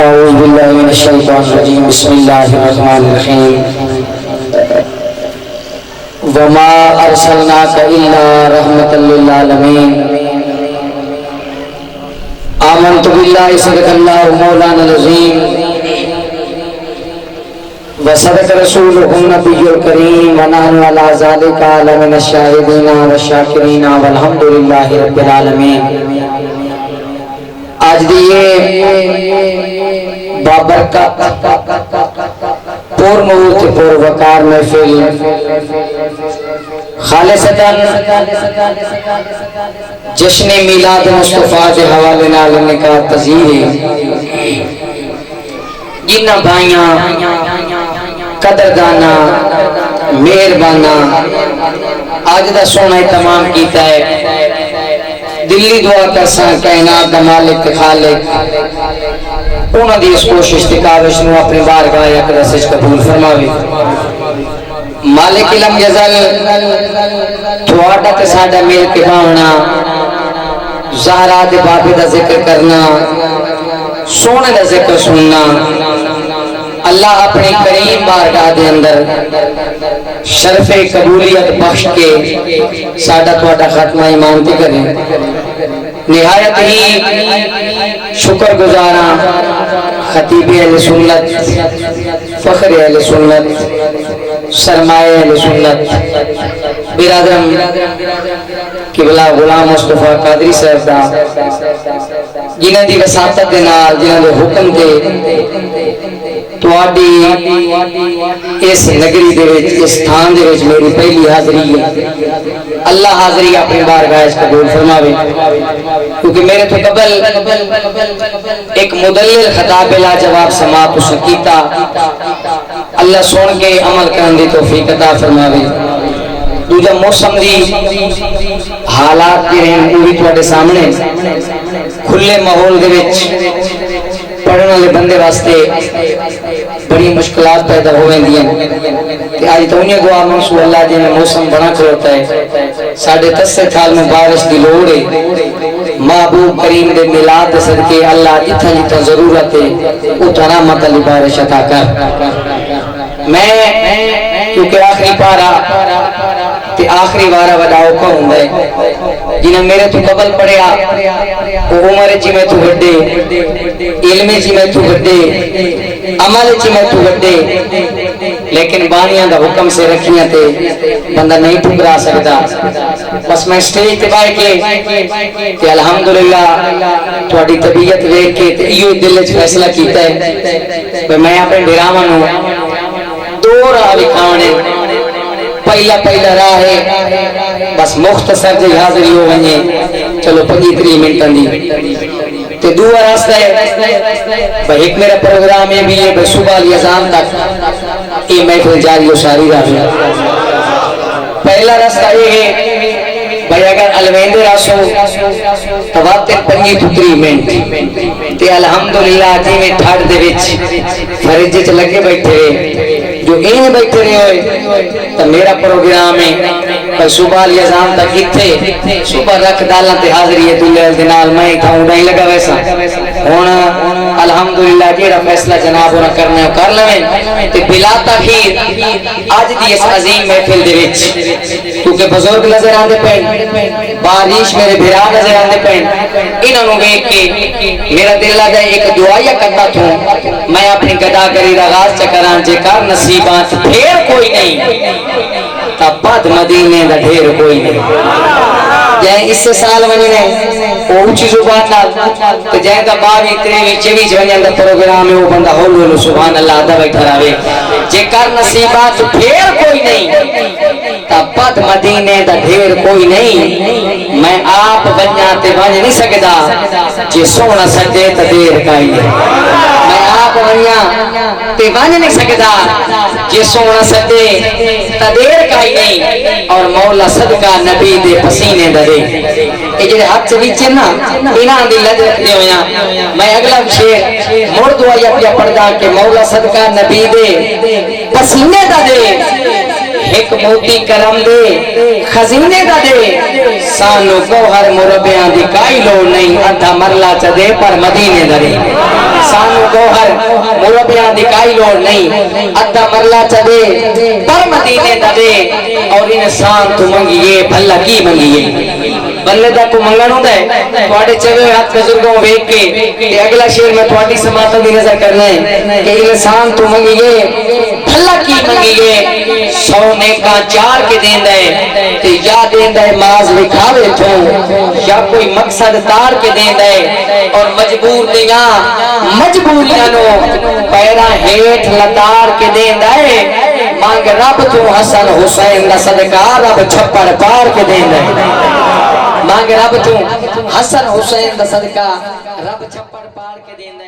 اعوذ باللہ من الشیطان الرجیم بسم اللہ الرحمن الرحیم وما ارسلناک الا رحمۃ للعالمین آمنت باللہ صدق اللہ مولانا العظیم وصدق رسولہ النبی الکریم ونحن علی ذلک لمن الشاہدین والشاکرین والحمدللہ رب العالمین۔ آج دیئے بابرکت پور موت پور وقار محفل خالصتاً جشن میلاد مصطفیٰ کے حوالے نال نکاح تذہیر جنہ بھائیاں قدردانہ مہربانہ آج دا سونا تمام کیتا ہے۔ دلی دعا کرساں کائنات دا مالک خالق انہاں دی اس کوشش تے کاوش نو اپنی بارگاہ اقدس وچ قبول فرماوے۔ مالک علم جزل تھوڑا تے ساڈا مل کے باونا زہرا دے بابے دا ذکر کرنا سونے دا ذکر سننا اللہ اپنی کریم بارگاہ دے اندر شرف قبولیت بخش کے ساڈا تھوڑا ختمہ ایمان تے کرے۔ نہایت ہی شکر گزاراں خطیب اہل سنت فخر اہل سنت سرمایہ اہل سنت برادرم قبلہ غلام مصطفیٰ قادری صاحب دا جنہاں دی وساطت دے نال جنہاں دے حکم دے تواڈی اس نگری دے وچ اس تھان دے وچ میری پہلی حاضری ہے۔ اللہ حاضری اپنی بارگاہ وچ قبول فرماوے، کیونکہ میرے تو قبل ایک مدلل خطاب لا جواب سماعت اس کیتا، اللہ سن کے عمل کرن دی توفیق عطا فرماوے۔ دوجا موسم دی حالات دی رہن پوری تواڈے سامنے کھلے ماحول دے وچ پڑھنے والے بندے واسطے بڑی مشکلات پیدا ہوئے ہیں کہ آج تو انہیں دعا منصور اللہ جی میں موسم بنا کھلوتا ہے ساڑھے 10 سال میں بارش دی لوڑ ہے محبوب کریم دے میلاد دے صدقے اللہ جتھا جتھا ضرورت ہے اتھا رحمت علی بارش عطا کر۔ میں کیونکہ آخری پارا تے آخری وارا وڈاؤ کا ہوں گے جنہیں میرے تو قبل پڑھیا وہ عمر جی میں تو بڑھے علم جی میں تو بڑھے عمل جی میں تو بڑھے لیکن بانیاں دا حکم سے رکھیاں تے بندہ نہیں ٹھکرا سکتا۔ بس میں سٹیج تے بائے کے کہ الحمدللہ تھوڑی طبیعت دیکھ کے تے ایو دل وچ فیصلہ کیتا ہے کہ میں اپنے ڈراواں نو دو راہ وکھاونے۔ پہلا راہ ہے بس مختصر جی حاضری ہو ونجے چلو 25-30 منٹاں دی تے دوسرا راستہ ہے بھائی ایک میرا پروگرام یہ بھی ہے بھائی صبح لی اذان تک یہ محفل جاری و ساری رہی۔ پہلا راستہ یہ ہے بھائی اگر الویندے راسو تواتے 25-30 منٹ تے الحمدللہ جی میں تھاڑ دے وچ فرجے چ لگے بیٹھے جو این بیٹھے رہے ہوئے تو میرا پروگرام ہے کہ صبح لی اذان تک اتھے صبح رکھ ڈالاں تے حاضری ہے دلیل دنال میں تھا اڑائی لگا ویسا ہونا الحمدللہ جیڑا فیصلہ جناب ہونا کرنا ہے کر لویں تے بلا تاخیر آج دی اس عظیم محفل دے وچ کیونکہ بزرگ نظر آندے پین بارش میرے بھرا نظر آندے پین انہاں نوں ویکھ کے میرا دل لگا ایک دعائیا کرتا تھوں میں اپنی گدا کری آغاز چکراں جے کر نصیبات پھر کوئی نہیں تب بعد مدینے دا ڈھیر کوئی نہیں جائیں اس سے سال ونجنے اونچی زبان نال تو جائیں دا 22-23 ونجن دا پروگرام ہے وہ بندہ ہولو سبحان اللہ دا بیٹھا راوے جے کر نصیبات پھر کوئی نہیں تب بعد مدینے دا ڈھیر کوئی نہیں میں آپ بنیاتے بن نہیں سکتا جے سونا سجے تا دیر کائی ہے میں آپ بنیا تے بن نہیں سکتا جے سونا سجے تا دیر کائی نہیں اور مولا صدقہ نبی دے پسینے دے یہ جڑے ہاتھ سے بیچے نا انہاں دی لج رکھتے ہویا میں اگلا شیر مڑ دعایا پیا پڑھ دا کہ مولا صدقہ نبی دے پسینے دے ایک موتی کرم دے خزینے دا دے سانو گوہر مربیاں دی کائی لو نہیں ادھا مرلا چا دے پر مدینے دا دے سانو گوہر مربیاں دی کائی لوڑ نہیں ادھا مرلہ چدے پر مدینے دے اور انسان تو منگیے بھلا کی منگیے بندے دا کو منگن ہوتا ہے تھوڑے چوے ہاتھ بزرگوں ویک کے کہ اگلا شیر میں تھوڑی سماعتوں دی نظر کرنا ہے کہ انسان تو منگیے بھلا کی منگیے سو نیکاں چار کے دین دے تے یا دین دے ماز لکھاوے تھو یا کوئی مقصد تار کے دین دے اور مجبور دیاں مجبوریاں نو پیرا ہیٹ لتار کے دین دے مانگ رب تو حسن حسین دا صدقہ رب چھپڑ پار کے دین دے مانگ رب تو حسن حسین دا صدقہ رب چھپڑ پار کے دین دے